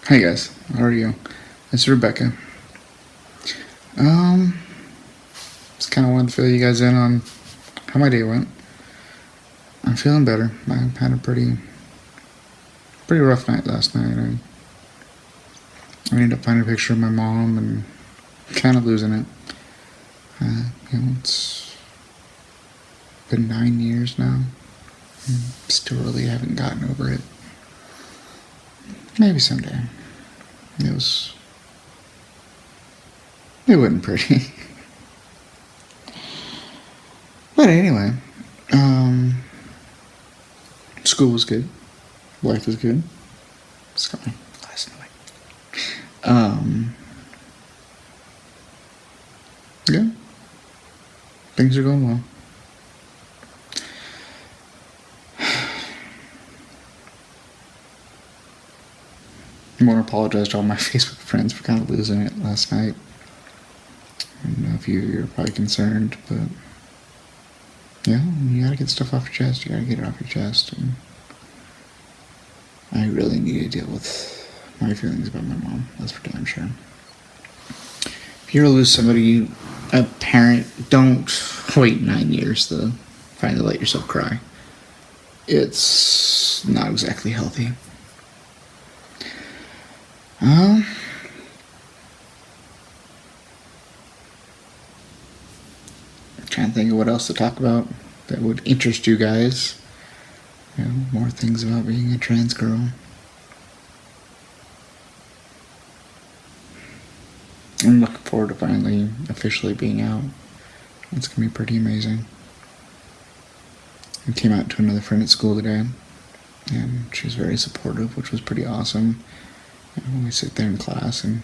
Hey guys, how are you? It's Rebecca. Just kind of wanted to fill you guys in on how my day went. I'm feeling better. I had a pretty rough night last night. I ended up finding a picture of my mom and kind of losing it. It's been 9 years now. Still really haven't gotten over it. Maybe someday. It wasn't pretty. But anyway, school was good. Life was good. It's got my last night. Yeah. Things are going well. I want to apologize to all my Facebook friends for kind of losing it last night. I don't know if you're probably concerned, but yeah, you gotta get stuff off your chest. You gotta get it off your chest. And I really need to deal with my feelings about my mom. That's for damn sure. If you ever lose somebody, a parent, don't wait 9 years to finally let yourself cry. It's not exactly healthy. Trying to think of what else to talk about that would interest you guys. More things about being a trans girl. I'm looking forward to finally officially being out. It's gonna be pretty amazing. I came out to another friend at school today, and she was very supportive, which was pretty awesome. And we sit there in class and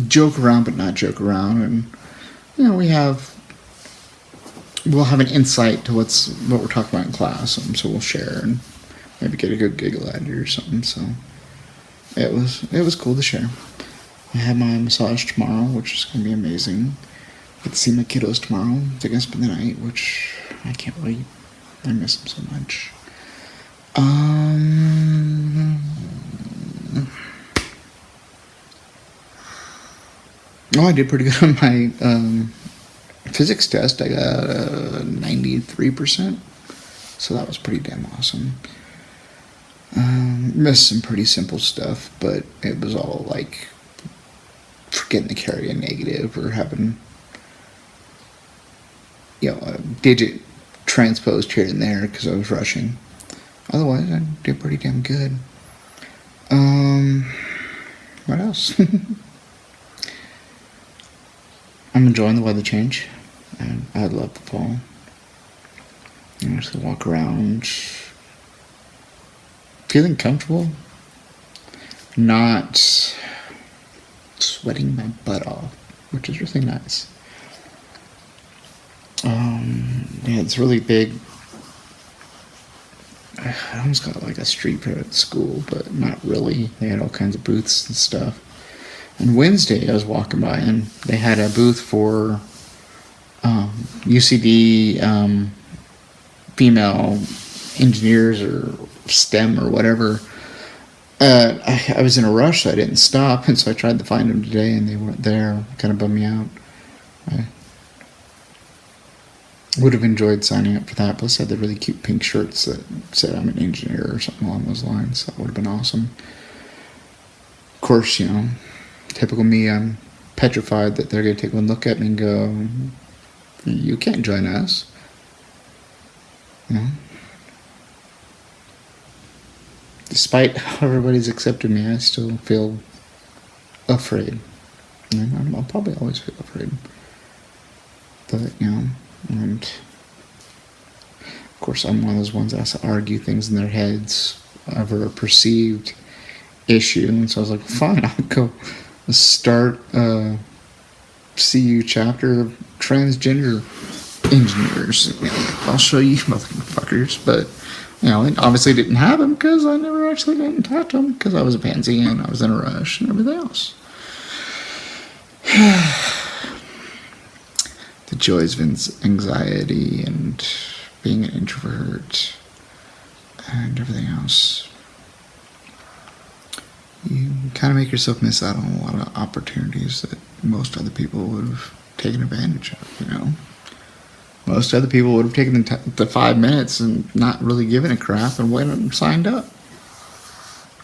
joke around, but not joke around, and we'll have an insight to what we're talking about in class, and so we'll share and maybe get a good giggle out of it or something. So it was cool to share. I have my massage tomorrow, which is gonna be amazing. Get to see my kiddos tomorrow. They're gonna spend the night, which I can't wait. I miss them so much. I did pretty good on my physics test. I got 93%, so that was pretty damn awesome. Missed some pretty simple stuff, but it was all like forgetting to carry a negative or having a digit transposed here and there because I was rushing. Otherwise, I did pretty damn good. What else? I'm enjoying the weather change, and I love the fall. I just walk around feeling comfortable, not sweating my butt off, which is really nice. It's really big. I almost got like a street fair at school, but not really. They had all kinds of booths and stuff. And Wednesday, I was walking by, and they had a booth for UCD female engineers or STEM or whatever. I was in a rush, so I didn't stop, and so I tried to find them today, and they weren't there. Kind of bummed me out. I would have enjoyed signing up for that. Plus, I had the really cute pink shirts that said I'm an engineer or something along those lines. That would have been awesome. Of course, typical me, I'm petrified that they're going to take one look at me and go, you can't join us. Despite how everybody's accepted me, I still feel afraid. I'll probably always feel afraid. But, and of course I'm one of those ones that has to argue things in their heads over a perceived issue. And so I was like, fine, I'll go start a CU chapter of transgender engineers. I'll show you motherfuckers. But it obviously didn't happen because I never actually went and talked to them because I was a pansy and I was in a rush and everything else. The joys of anxiety and being an introvert and everything else. you kind of make yourself miss out on a lot of opportunities that most other people would have taken advantage of, you know. Most other people would have taken the 5 minutes and not really given a crap and went and signed up.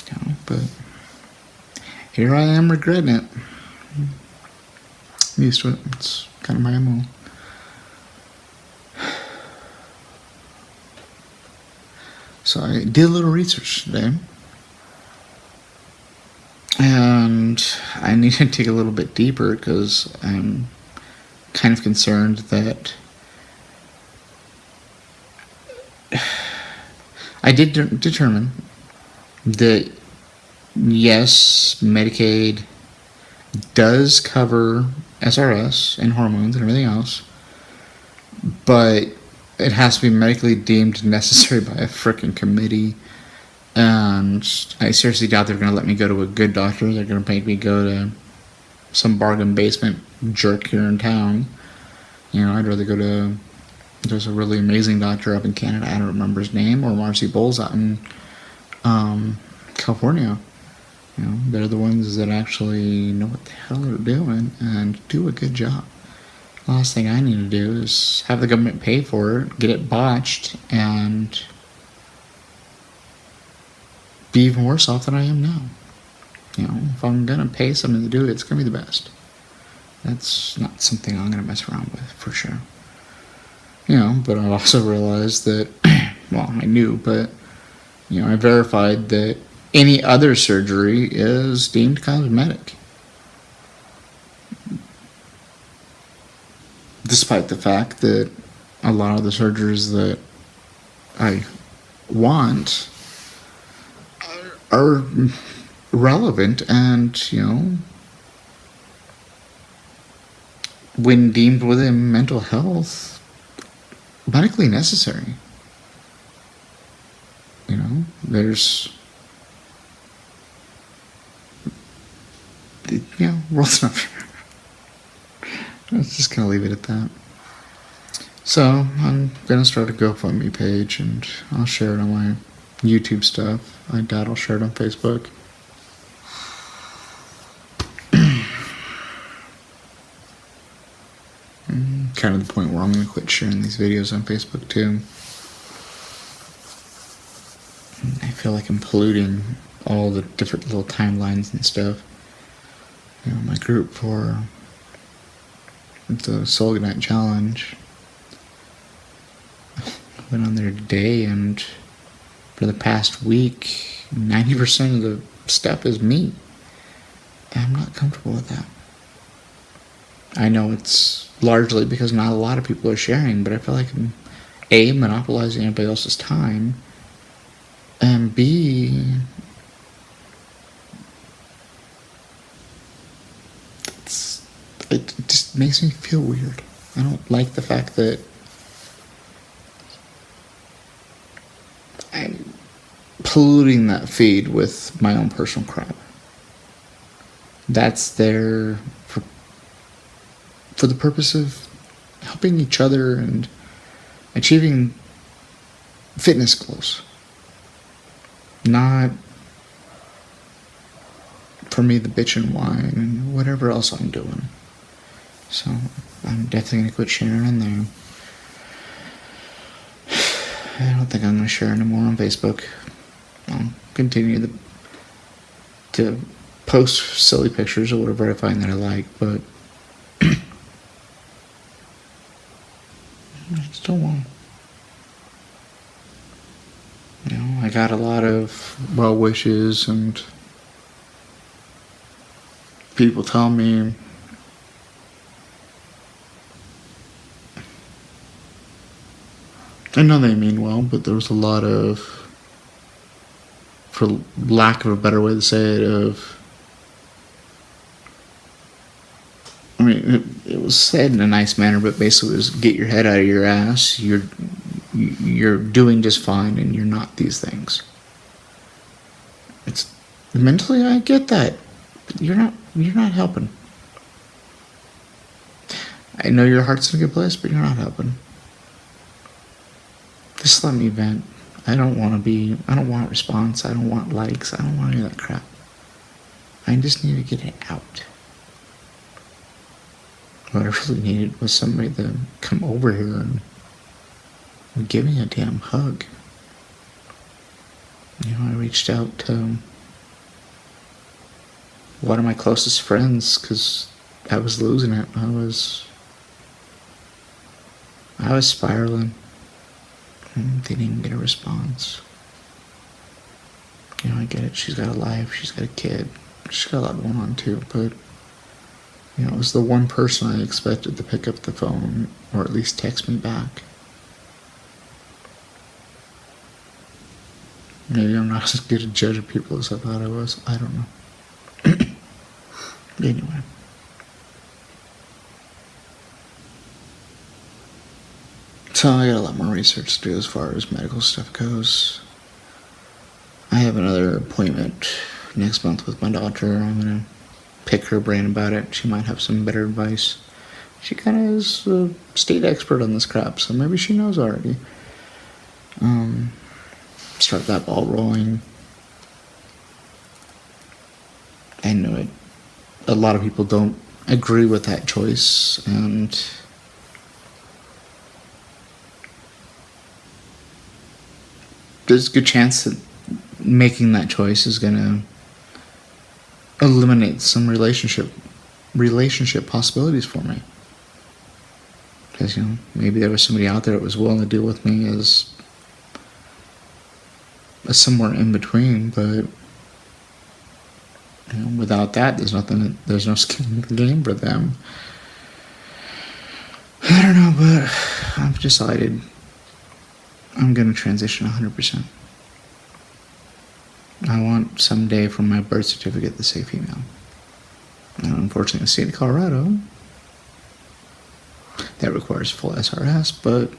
You know, but here I am regretting it. I'm used to it. It's kind of my MO. So I did a little research today. And I need to dig a little bit deeper because I'm kind of concerned that I did determine that yes, Medicaid does cover SRS and hormones and everything else, but it has to be medically deemed necessary by a frickin' committee. And I seriously doubt they're going to let me go to a good doctor. They're going to make me go to some bargain basement jerk here in town. You know, I'd rather go to... There's a really amazing doctor up in Canada. I don't remember his name. Or Marcy Bowles out in California. You know, they're the ones that actually know what the hell they're doing and do a good job. The last thing I need to do is have the government pay for it, get it botched, and be even worse off than I am now. You know, if I'm gonna pay someone to do it, it's gonna be the best. That's not something I'm gonna mess around with, for sure. You know, but I've also realized that, well, I knew, but, you know, I verified that any other surgery is deemed cosmetic. Despite the fact that a lot of the surgeries that I want are relevant and, you know, when deemed within mental health, medically necessary. You know, there's, you know, world's not fair. I'm just gonna leave it at that. So I'm gonna start a GoFundMe page and I'll share it on my YouTube stuff. I doubt I'll share it on Facebook. Kind of the point where I'm gonna quit sharing these videos on Facebook too. I feel like I'm polluting all the different little timelines and stuff. You know, my group for the Soul Good Night Challenge. I went on there today, and for the past week, 90% of the stuff is me. And I'm not comfortable with that. I know it's largely because not a lot of people are sharing, but I feel like I'm A, monopolizing everybody else's time, and B, it just makes me feel weird. I don't like the fact that I'm polluting that feed with my own personal crap. That's there for the purpose of helping each other and achieving fitness goals. Not for me to bitch and whine and whatever else I'm doing. So I'm definitely going to quit sharing on there. I don't think I'm going to share anymore on Facebook. I'll continue to post silly pictures or whatever I find that I like, but I still won't. You know, I got a lot of well wishes and people tell me I know they mean well, but there was a lot of, for lack of a better way to say it, I mean, it was said in a nice manner, but basically it was get your head out of your ass. You're doing just fine, and you're not these things. It's mentally, I get that, but you're not helping. I know your heart's in a good place, but you're not helping. Just let me vent. I don't want a response. I don't want likes. I don't want any of that crap. I just need to get it out. What I really needed was somebody to come over here and give me a damn hug. I reached out to one of my closest friends because I was losing it. I was spiraling. And didn't even get a response. I get it. She's got a life. She's got a kid. She's got a lot going on too. But, it was the one person I expected to pick up the phone or at least text me back. Maybe I'm not as good a judge of people as I thought I was. I don't know. Anyway. So I got a lot more research to do as far as medical stuff goes. I have another appointment next month with my doctor. I'm going to pick her brain about it. She might have some better advice. She kind of is a state expert on this crap, so maybe she knows already. Start that ball rolling. I know it. A lot of people don't agree with that choice, and there's a good chance that making that choice is going to eliminate some relationship possibilities for me. Because, maybe there was somebody out there that was willing to deal with me as somewhere in between, but without that, there's no skin in the game for them. I don't know, but I've decided I'm going to transition 100%. I want someday from my birth certificate to say female. And unfortunately, in the state of Colorado, that requires full SRS, but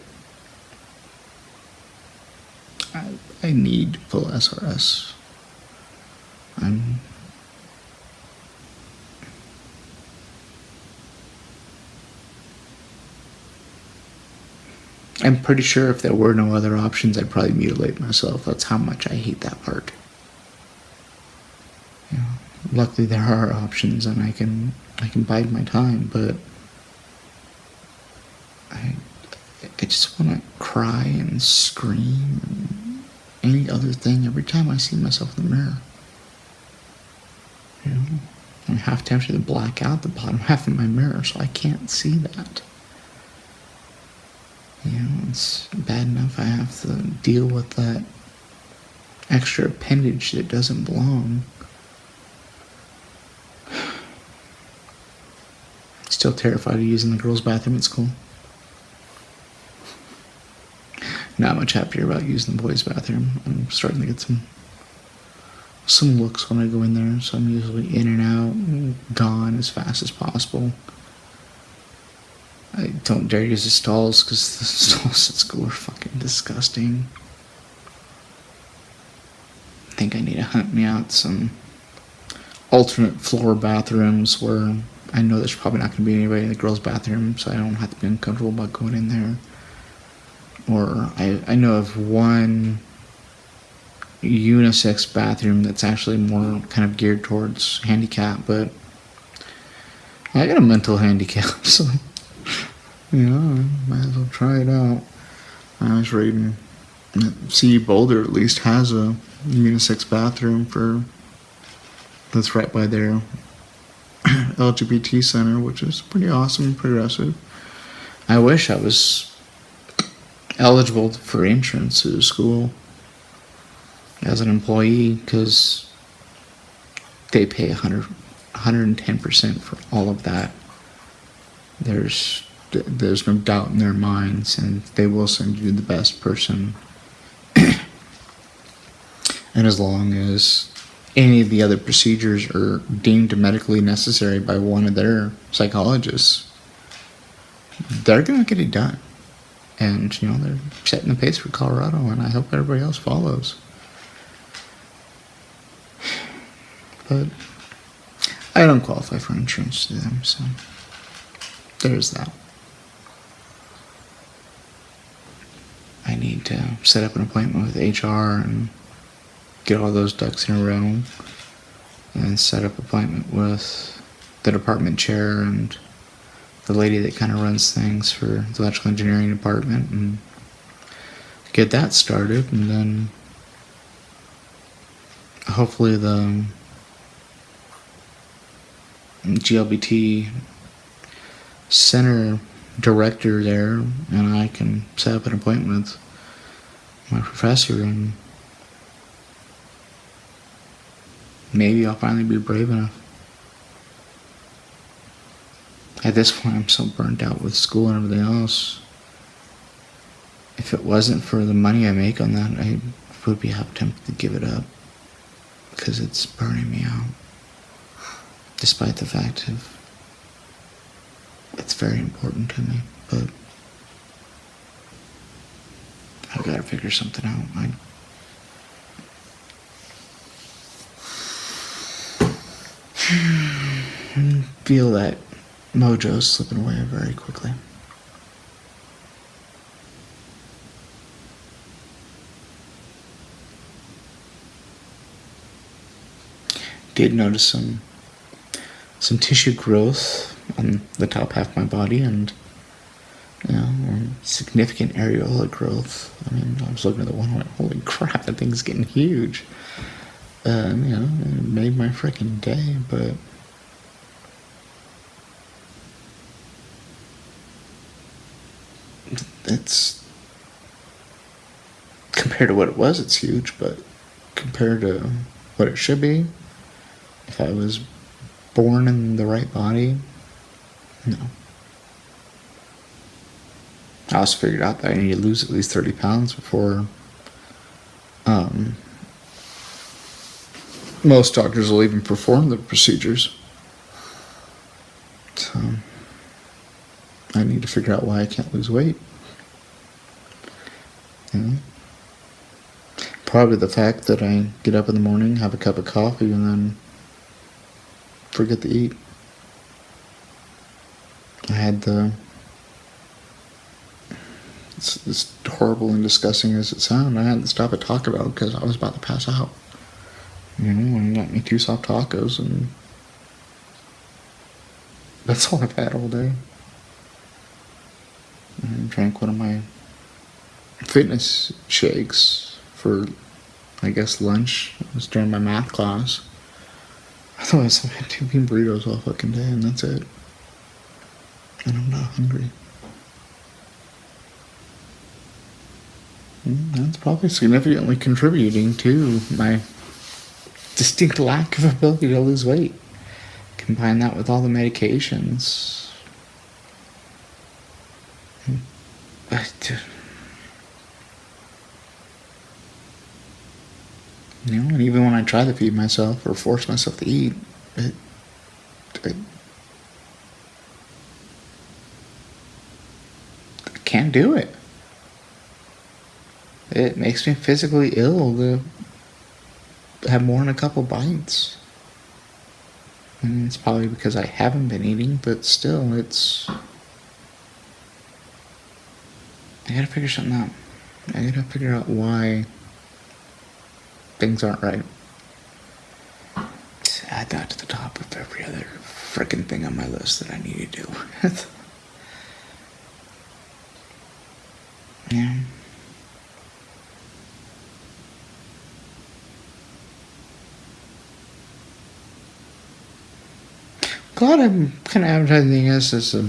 I need full SRS. I'm pretty sure if there were no other options, I'd probably mutilate myself. That's how much I hate that part. Luckily there are options and I can bide my time, but I just want to cry and scream and any other thing every time I see myself in the mirror. I'm half tempted to black out the bottom half of my mirror so I can't see that. It's bad enough I have to deal with that extra appendage that doesn't belong. Still terrified of using the girls' bathroom at school. Not much happier about using the boys' bathroom. I'm starting to get some looks when I go in there, so I'm usually in and out, gone as fast as possible. I don't dare use the stalls because the stalls at school are fucking disgusting. I think I need to hunt me out some alternate floor bathrooms where I know there's probably not going to be anybody in the girls' bathroom, so I don't have to be uncomfortable about going in there. Or I know of one unisex bathroom that's actually more kind of geared towards handicap, but I got a mental handicap, so I might as well try it out. I was reading CE Boulder at least has a unisex bathroom that's right by their LGBT center, which is pretty awesome and progressive. I wish I was eligible for insurance to the school as an employee because they pay 110% for all of that. There's no doubt in their minds, and they will send you the best person. And as long as any of the other procedures are deemed medically necessary by one of their psychologists, they're going to get it done. And, they're setting the pace for Colorado, and I hope everybody else follows. But I don't qualify for insurance to them, so there's that. I need to set up an appointment with HR and get all those ducks in a row. and set up an appointment with the department chair and the lady that kind of runs things for the electrical engineering department, and get that started, and then hopefully the GLBT center director there and I can set up an appointment with my professor, and maybe I'll finally be brave enough. At this point, I'm so burnt out with school and everything else. If it wasn't for the money I make on that, I would be tempted to give it up, because it's burning me out. Despite the fact of it's very important to me, but I've got to figure something out. I feel that mojo's slipping away very quickly. Did notice some tissue growth on the top half of my body, and significant areola growth. I mean, I was looking at the one and went, holy crap, that thing's getting huge. It made my freaking day, but it's, compared to what it was, it's huge, but compared to what it should be, if I was born in the right body, no. I also figured out that I need to lose at least 30 pounds before most doctors will even perform the procedures. So I need to figure out why I can't lose weight. Probably the fact that I get up in the morning, have a cup of coffee, and then forget to eat. I had it's as horrible and disgusting as it sounds, I had to stop at Taco Bell because I was about to pass out. When I got me 2 soft tacos, and that's all I've had all day. I drank one of my fitness shakes for, I guess, lunch. It was during my math class. Otherwise, I've had 2 bean burritos all fucking day, and that's it. And I'm not hungry. That's probably significantly contributing to my distinct lack of ability to lose weight. Combine that with all the medications. And even when I try to feed myself or force myself to eat, I can't do it. It makes me physically ill to have more than a couple bites. And it's probably because I haven't been eating, but still, I gotta figure something out. I gotta figure out why things aren't right. Just add that to the top of every other frickin' thing on my list that I need to do. Yeah. Glad I'm kind of advertising this as a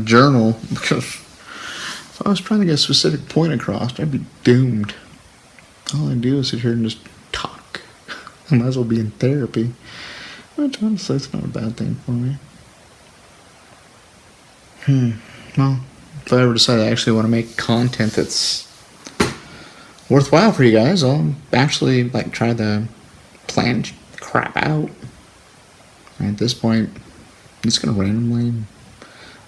journal, because if I was trying to get a specific point across, I'd be doomed. All I do is sit here and just talk. I might as well be in therapy. Which honestly, it's not a bad thing for me. Well, if I ever decide I actually want to make content that's worthwhile for you guys, I'll actually try to plan crap out. And at this point, I'm just gonna randomly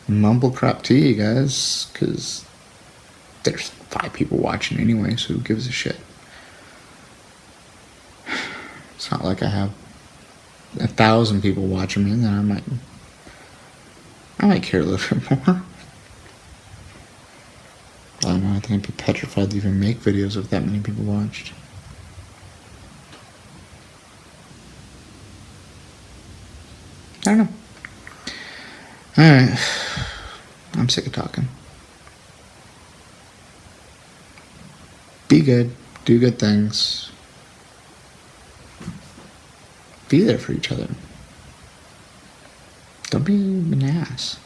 mumble crap to you guys, because there's 5 people watching anyway, so who gives a shit? It's not like I have 1,000 people watching me, then I might care a little bit more. I don't know, I think I'd be petrified to even make videos if that many people watched. don't know. Alright. I'm sick of talking. Be good. Do good things. Be there for each other. Don't be an ass.